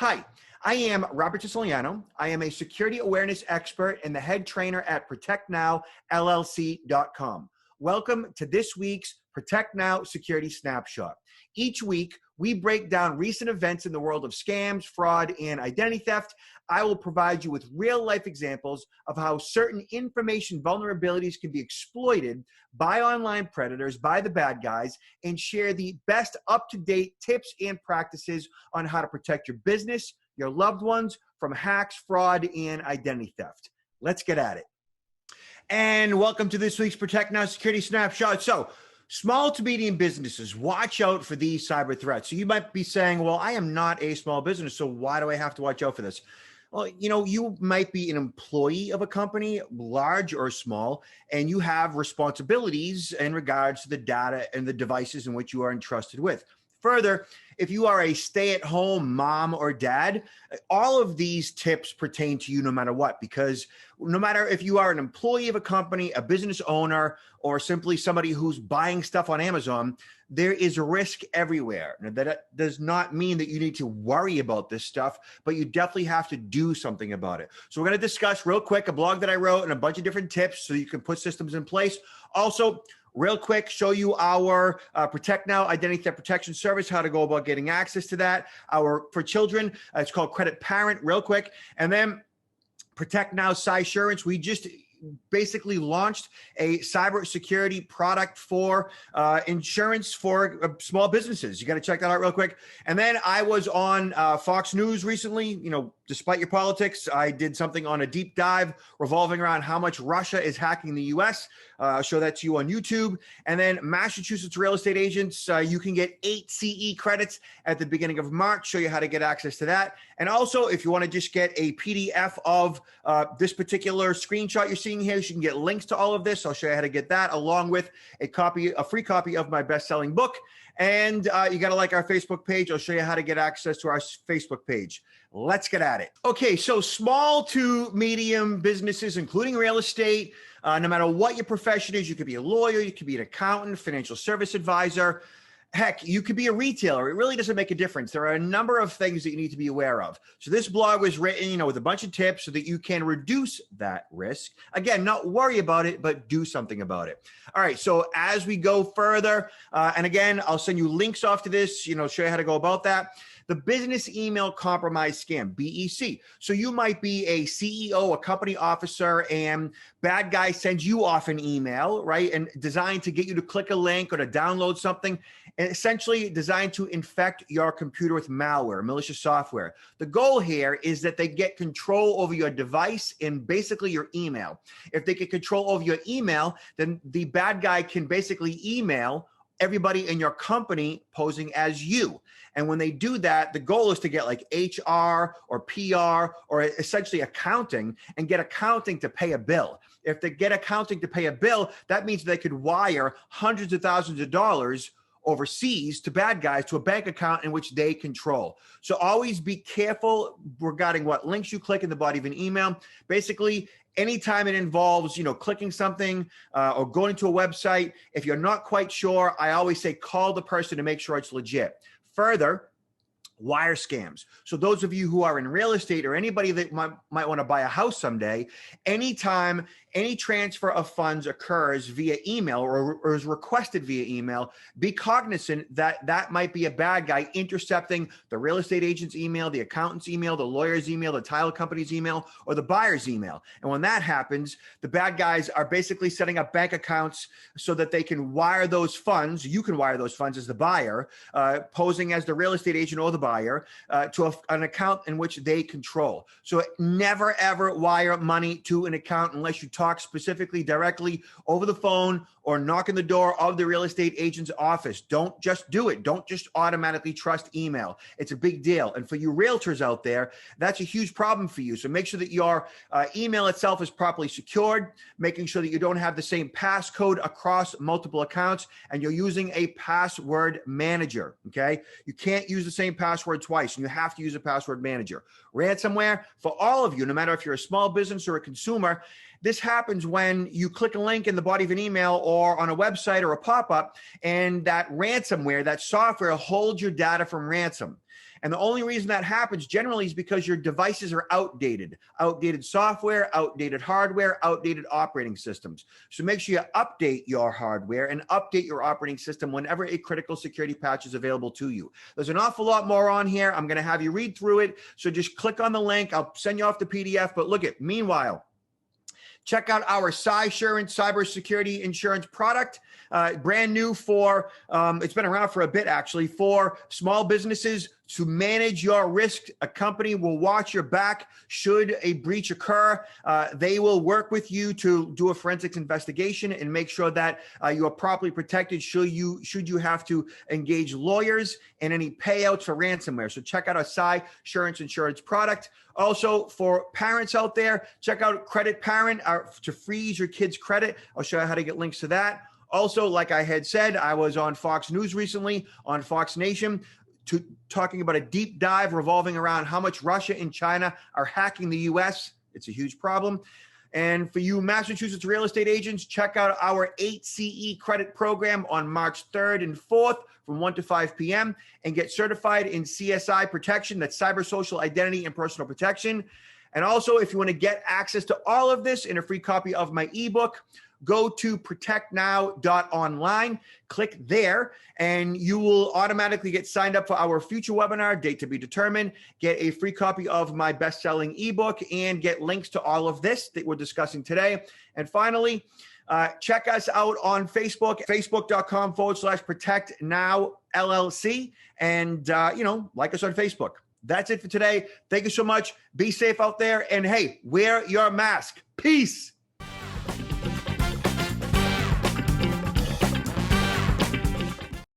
Hi, I am Robert Siciliano. I am a security awareness expert and the head trainer at ProtectNowLLC.com. Welcome to this week's Protect Now Security Snapshot. Each week, we break down recent events in the world of scams, fraud, and identity theft. I will provide you with real-life examples of how certain information vulnerabilities can be exploited by online predators, by the bad guys, and share the best up-to-date tips and practices on how to protect your business, your loved ones from hacks, fraud, and identity theft. Let's get at it. And welcome to this week's Protect Now Security Snapshot. So, small to medium businesses, watch out for these cyber threats. So you might be saying, well, I am not a small business, so why do I have to watch out for this? Well, you might be an employee of a company, large or small, and you have responsibilities in regards to the data and the devices in which you are entrusted with. Further, if you are a stay-at-home mom or dad, all of these tips pertain to you no matter what, because no matter if you are an employee of a company, a business owner, or simply somebody who's buying stuff on Amazon, there is risk everywhere. Now, that does not mean that you need to worry about this stuff, but you definitely have to do something about it. So we're going to discuss real quick a blog that I wrote and a bunch of different tips so you can put systems in place. Also, real quick, show you our Protect Now Identity Theft Protection Service, how to go about getting access to that. For children, it's called Credit Parent, real quick. And then Protect Now Cysurance. We just basically launched a cybersecurity product for insurance for small businesses. You got to check that out real quick. And then I was on Fox News recently. Despite your politics, I did something on a deep dive revolving around how much Russia is hacking the US. I'll show that to you on YouTube. And then Massachusetts real estate agents, you can get 8 CE credits at the beginning of March, show you how to get access to that. And also, if you want to just get a PDF of this particular screenshot you're seeing here, you can get links to all of this. I'll show you how to get that, along with a free copy of my best-selling book. And you got to like our Facebook page. I'll show you how to get access to our Facebook page. Let's get at it. Okay, so small to medium businesses, including real estate, no matter what your profession is, you could be a lawyer, you could be an accountant, financial service advisor. Heck, you could be a retailer. It really doesn't make a difference. There are a number of things that you need to be aware of. So this blog was written, with a bunch of tips so that you can reduce that risk. Again, not worry about it, but do something about it. All right, so as we go further, and again, I'll send you links off to this, show you how to go about that. The business email compromise scam, BEC. So you might be a CEO, a company officer, and bad guy sends you off an email, right? And designed to get you to click a link or to download something, and essentially designed to infect your computer with malware, malicious software. The goal here is that they get control over your device and basically your email. If they get control over your email, then the bad guy can basically email everybody in your company posing as you. And when they do that, the goal is to get like HR or PR or essentially accounting, and get accounting to pay a bill. If they get accounting to pay a bill, that means they could wire hundreds of thousands of dollars overseas to bad guys to a bank account in which they control. So always be careful regarding what links you click in the body of an email. Basically, anytime it involves, clicking something or going to a website, if you're not quite sure, I always say call the person to make sure it's legit. Further, wire scams. So those of you who are in real estate or anybody that might want to buy a house someday, anytime any transfer of funds occurs via email or is requested via email, be cognizant that that might be a bad guy intercepting the real estate agent's email, the accountant's email, the lawyer's email, the title company's email, or the buyer's email. And when that happens, the bad guys are basically setting up bank accounts so that they can wire those funds. You can wire those funds as the buyer, posing as the real estate agent or the buyer, to an account in which they control. So never, ever wire money to an account unless you talk specifically directly over the phone or knock on the door of the real estate agent's office. Don't just do it. Don't just automatically trust email. It's a big deal. And for you realtors out there, that's a huge problem for you. So make sure that your email itself is properly secured, making sure that you don't have the same passcode across multiple accounts, and you're using a password manager, okay? You can't use the same password twice, and you have to use a password manager. Ransomware, for all of you, no matter if you're a small business or a consumer, this happens when you click a link in the body of an email or on a website or a pop-up, and that ransomware, that software holds your data from ransom. And the only reason that happens generally is because your devices are outdated software, outdated hardware, outdated operating systems. So make sure you update your hardware and update your operating system whenever a critical security patch is available to you. There's an awful lot more on here. I'm going to have you read through it. So just click on the link. I'll send you off the PDF. But look at, meanwhile, check out our Cysurance cybersecurity insurance product, brand new for, it's been around for a bit actually, for small businesses to manage your risk. A company will watch your back should a breach occur. They will work with you to do a forensics investigation and make sure that you are properly protected should you have to engage lawyers and any payouts for ransomware. So check out our Cysurance insurance product. Also, for parents out there, check out Credit Parent to freeze your kids' credit. I'll show you how to get links to that. Also, like I had said, I was on Fox News recently, on Fox Nation, talking about a deep dive revolving around how much Russia and China are hacking the U.S. It's a huge problem. And for you Massachusetts real estate agents, check out our 8CE credit program on March 3rd and 4th from 1 to 5 p.m. and get certified in CSI protection. That's cyber social identity and personal protection. And also, if you want to get access to all of this in a free copy of my ebook, go to protectnow.online, click there, and you will automatically get signed up for our future webinar, date to be determined, get a free copy of my best-selling ebook, and get links to all of this that we're discussing today. And finally, check us out on Facebook, facebook.com/protectnowllc, and, like us on Facebook. That's it for today. Thank you so much. Be safe out there. And hey, wear your mask. Peace.